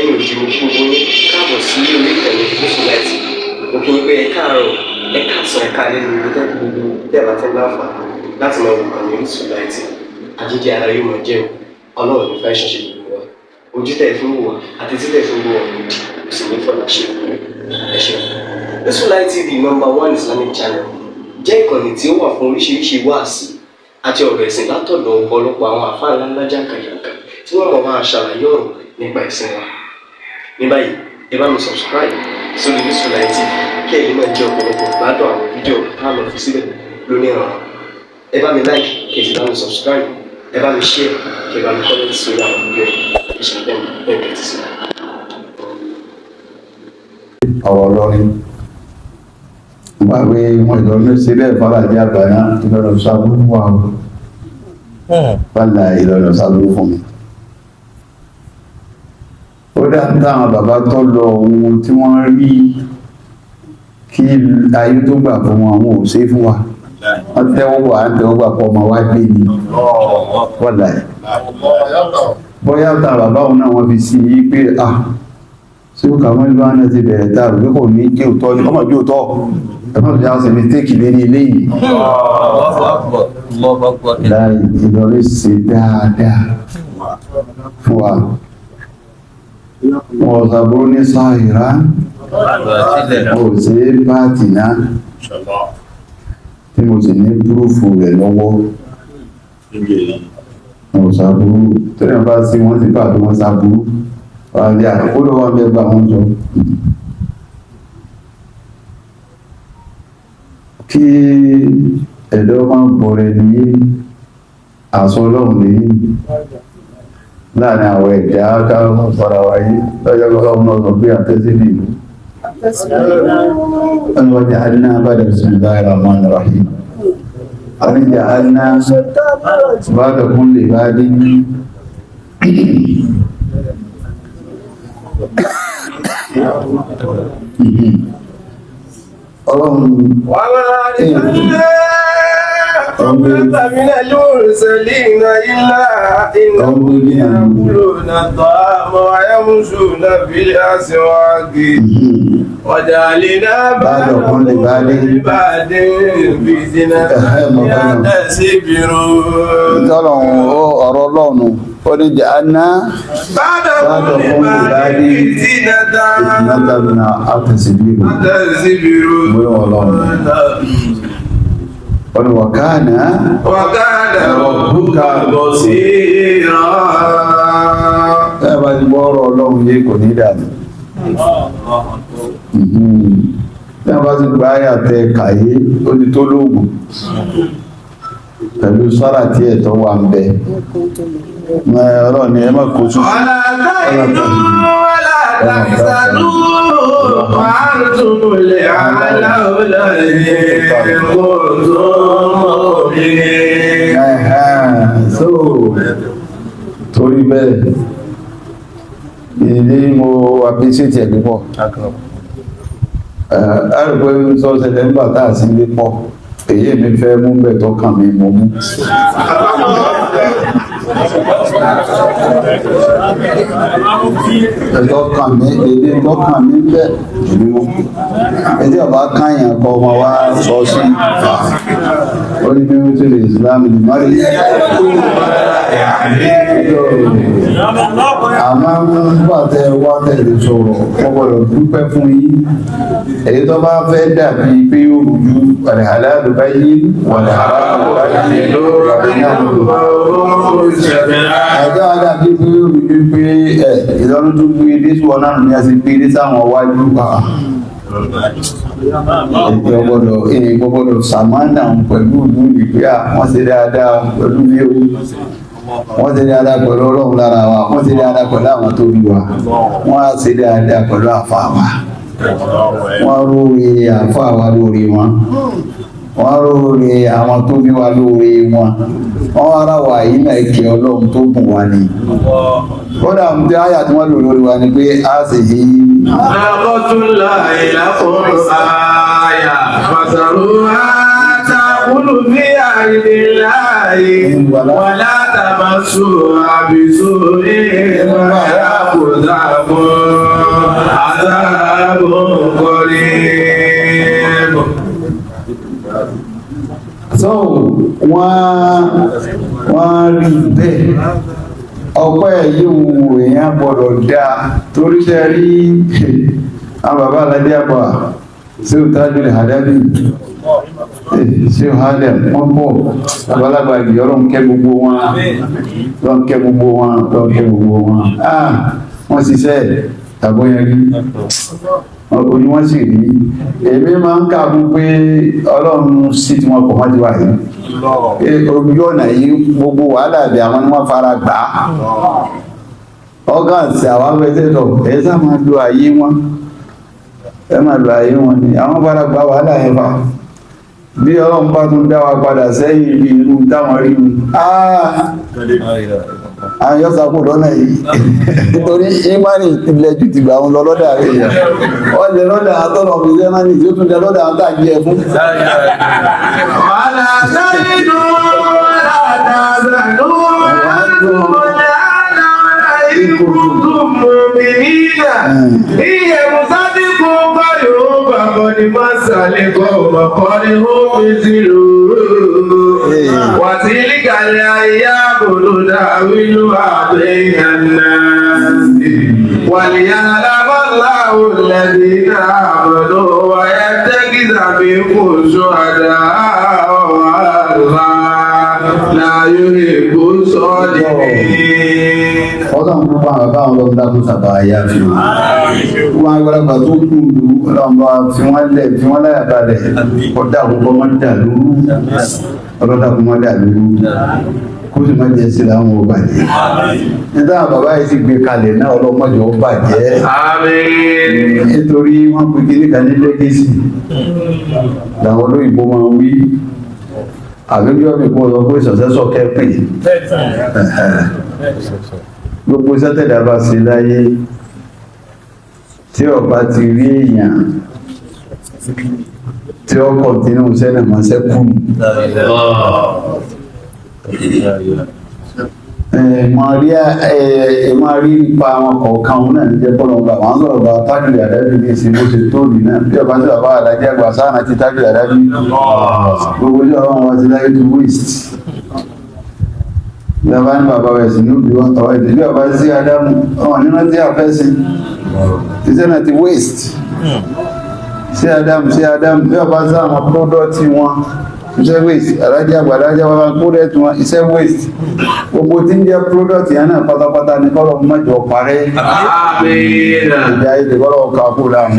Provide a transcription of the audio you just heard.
lẹ́yìn òjì mo kí gbogbo yín káàbọ̀ sí orí ìkànnì Orísun TV. Mo kí yín pé ẹ káàárọ̀, ẹ káàsán, ẹ káalẹ́ ní gbogbo tẹ́ bá tẹ́ láǹfààní láti máa wo ìkànnì Orísun TV. Àjíjẹ ara yóò máa jẹun, Ọlọ́run ní fẹ́ ṣẹ̀ṣẹ̀ gbogbo wa. Ojú tẹ̀ fún wa àti títẹ̀ fún wa kò sì ní fọ́nà ṣe ẹ ṣeun. Orísun TV #1 Islamic channel jẹ́ ìkànnì tí ó wà fún oríṣiríṣi wáàsí àti ọ̀rọ̀ ẹ̀sìn látọ̀dọ̀ ọ̀pọ̀lọpọ̀ àwọn àfáà ńláńlá jàǹkàjàǹkà tí wọ́n mọ̀ máa ṣàlàyé ọ̀rọ̀ nípa ẹ̀sìn wa. Ní báyìí, ẹ bá mi subscribe sórí Orísun TV kí ẹ̀yin máa jẹ́ ọ̀pọ̀lọpọ̀ gbádùn àwọn fídíò táwọn fi síbẹ̀ lónìí ọ̀rọ̀. Ẹ bá mi like kí ẹ sì bá mi subscribe, ẹ bá mi share kí ẹ bá mi comment sórí àwọn fídíò ìṣẹ̀lẹ̀ bẹ́ẹ̀ ti sí. Ọ̀rọ̀ lọ́rin wà pé wọ́n ìlọ́rin sílẹ̀ fàlàjì àgbàná ìlọ́rin sábúrú wà ó fàlà ìlọ́rin sábúrú fún mi. Ó dá táwọn bàbá tó lọ ohun tí wọ́n rí kí ayé tó gbà fún wọn àwọn ò ṣe fún wa. Wọ́n tẹ́wọ́ wà á tẹ́wọ́ gbà pọ̀ ọmọ wá gbé ni fàlà ẹ̀. Bóyá táwọn bàbá òun náà wọ́n fi sí i pé tí ó kà wọ́n ìlú àná ti bẹ̀rẹ̀ tàà rẹ̀ kò ní jẹ́ òtọ́ ní ọmọ jẹ́ òtọ́ ẹ̀mọ́ ìjá ọ̀sẹ̀ mistake lé ní ilé yìí láì Ìlọrin ṣe dáadáa fún wa wọ́n sàbúrú ní sáàìrá ó sì pàtì náà tí mo sì ní púrúfù rẹ̀ lọ́wọ́ wọ́n sàbúrú tó yẹn bá sí wọ́n ti pàtó wọ́n sàbúrú àti àkókò wọn bẹ bá wọn sọ kí ẹ̀dọ́ máa ń bọ̀rẹ̀ ní àṣọ ọlọ́run lè láàrin àwọn ẹ̀dá káwọn fara wáyé lọ́jọ́ ọmọ ọ̀sán pé àtẹ́sí bí ìlú wọ́n jẹ́ àdínà bada bismillahir rahmanir rahim wọ́n jẹ́ àdínà bada kulli badin Ọlọ́run Ọmọdé lóòrìsẹ̀lẹ́nà ilá iná ìyàwó na tọ́mọ ayámúṣù na fílẹ̀ àṣíwági. Ọjà lè náà bá lọ́kùn lè bá lè bá dé fìdínà yàtà sí bírò. Ìtọ́lọ̀run ọ̀rọ̀ Ọlọ́run ó ní jẹ́ àná bádọ̀kùn lè bá lè fìdínà tàbí àtàsí bírò. Wàkánà ọ̀bùkà bọ̀ sí ìran. Ẹbá ti bọ́rọ̀ Ọlọ́run yé kò ní dàbí. Ẹbá ti gba ayà tẹ kàyé ó ti tó lóògùn. Pẹ̀lú sọ́rà tí ẹ̀tọ́ wà ń bẹ. Ọlọ́run ni ẹ má kó tún. Torí bẹ́ẹ̀ ilé mo appreciate ẹ̀ púpọ̀ ẹ̀rùpẹ́ sọ ṣẹlẹ̀ ń bà táà sí ilé pọ̀ èyí mi fẹ́ mú bẹ̀ tó kàn mí mọ́ mú ẹ̀tọ́kàn mi èdè tọ́kàn mi bẹ̀ ìlú ẹjẹ́ ọba káyàn kọ ọmọ wa sọ sí ó ní bí ó tí lè Islam ní mọ́rí àmá nígbàtẹ́ wá tẹ̀lé sọ̀rọ̀ ọgbọ̀dọ̀ dúpẹ́ fún yí èyí tó bá fẹ́ dàbí pé ó rújú wàlẹ̀ aláàdù bá yí wàlẹ̀ aláàdù bá yí ẹjọ́ adábí pé ó rújú pé ìlọ́rún tó gbé dé sí wọn náà ní a ti gbé dé sáwọn wájú pàá ìgbọ́gbọ́dọ̀ sàmánà pẹ̀lú ìlú ìgbé wọ́n ṣe dáadáa pẹ̀lú bí ó wọ́n ṣe dáadáa pẹ̀lú Ọlọ́run lára wa wọ́n ṣe dáadáa pẹ̀lú àwọn tó bí wa wọ́n á ṣe dáadáa pẹ̀lú àfà wa wọ́n róore àfà wa lórí wọn wọ́n róore àwọn tó bí wa lórí wọn wọ́n ara wà yìí náà ìkẹ́ Ọlọ́run tó bùn wa ní kódà mú tí áyà tí wọ́n lò lórí wa ni pé a sì yí Àbọ̀túnlá ìlàkùnrin àyà fàtàrù àtàkùnlù bí àìdè láàyè wà látàbà sùn àbìsù ní ìgbà àkùdà fún عذاب قريب. So wọ́n rí bẹ́ẹ̀ ọpẹ́ yíò èèyàn gbọ́dọ̀ dá torí ṣe rí àwọn bàbá aládé àpá sí òtájú rẹ̀ àdábì sí òhálẹ̀ wọ́n pọ̀ àbálàgbà ìyọ́rọ̀ ń kẹ́ gbogbo wọn wọ́n ṣiṣẹ́ tàbóyẹrí oní wọ́n sì rí èmi máa ń kàbú pé ọlọ́run sí tí wọ́n kọ̀ wọ́n ti wà yìí ojú ọ̀nà yìí gbogbo wàhálà bí àwọn ni wọ́n fara gbà á ọ́gáǹsì àwọn abẹ́tẹ̀tọ̀ ẹ̀ sá máa lo ayé wọn ni àwọn fara gbà wàhálà yẹn fa bí ọlọ́run bá tún dá wa padà sẹ́yìn ibi irú táwọn rí mi àyọ́sàkó lọ́nà yìí nítorí ìmánì ilẹ̀ jù ti gbà wọn lọ lọ́dà rẹ̀ yẹn wọ́n lè lọ́dà àtọ́nà ọ̀fíìsẹ́ náà ní tí ó tún jẹ lọ́dà àtà jẹ fún وتلك الأيام نداولها بين الناس وليعلم الله الذين آمنوا ويتخذ منكم شهداء والله لا يحب الظالمين. Ọlọ́run púpọ̀ àbá àwọn ọlọ́dún dákún sàbà ayá fi wọ́n agbáragbà tó kú lú ọlọ́mbà fi wọ́n lẹ̀ fi wọ́n láyà balẹ̀ ọ̀dá àkókò mọ́ dà lóru ọlọ́dá kó mọ́ dà lóru kó sì mọ́ jẹ́ sí láwọn ọba jẹ́ nígbà bàbá yìí sì gbé kalẹ̀ náà ọlọ́mọdé ọba jẹ́ nítorí wọ́n pè kí níkan ní lẹ́gẹ́sì làwọn olóyìnbó máa ń wí àbíjọ́ mi kó lọ pé ìṣọ̀sẹ́sọ̀ kẹ́pìn gbogbo sátẹ̀dá bá sí láyé tí ọba ti rí èèyàn tí ó kọ̀ntínú sẹ́nà máa sẹ́kù máa rí ipa àwọn kọ̀ọ̀kan náà ní jẹ́ bọ́lọ̀gbà wọ́n sọ̀rọ̀ bá tábìlì àdájú ní ìsìn bó ṣe tó rí náà bí ọba tí bàbá àdájẹ́ àgbà sáànà ti tábìlì àdájú gbogbo ilé ọwọ́ wọn ti láyé to waste ìjọba ní bàbá rẹ̀ sí ní òbí wọn tọwọ́ ìdílé ọba sí Ádámù ọmọ nínú tí a fẹ́ sí iṣẹ́ náà ti waste sí Ádámù bí ọba sí àwọn pọ́dọ́tì wọn iṣẹ́ waste alájẹ́ àgbàdájẹ́ wọn pọ́dọ́tì wọn iṣẹ́ waste gbogbo tí ń jẹ́ pọ́dọ́tì yẹn náà pátápátá ní kọ́lọ̀ mọ́jọ parẹ́ ìjà ilẹ̀ kọ́lọ̀ kakú láàmú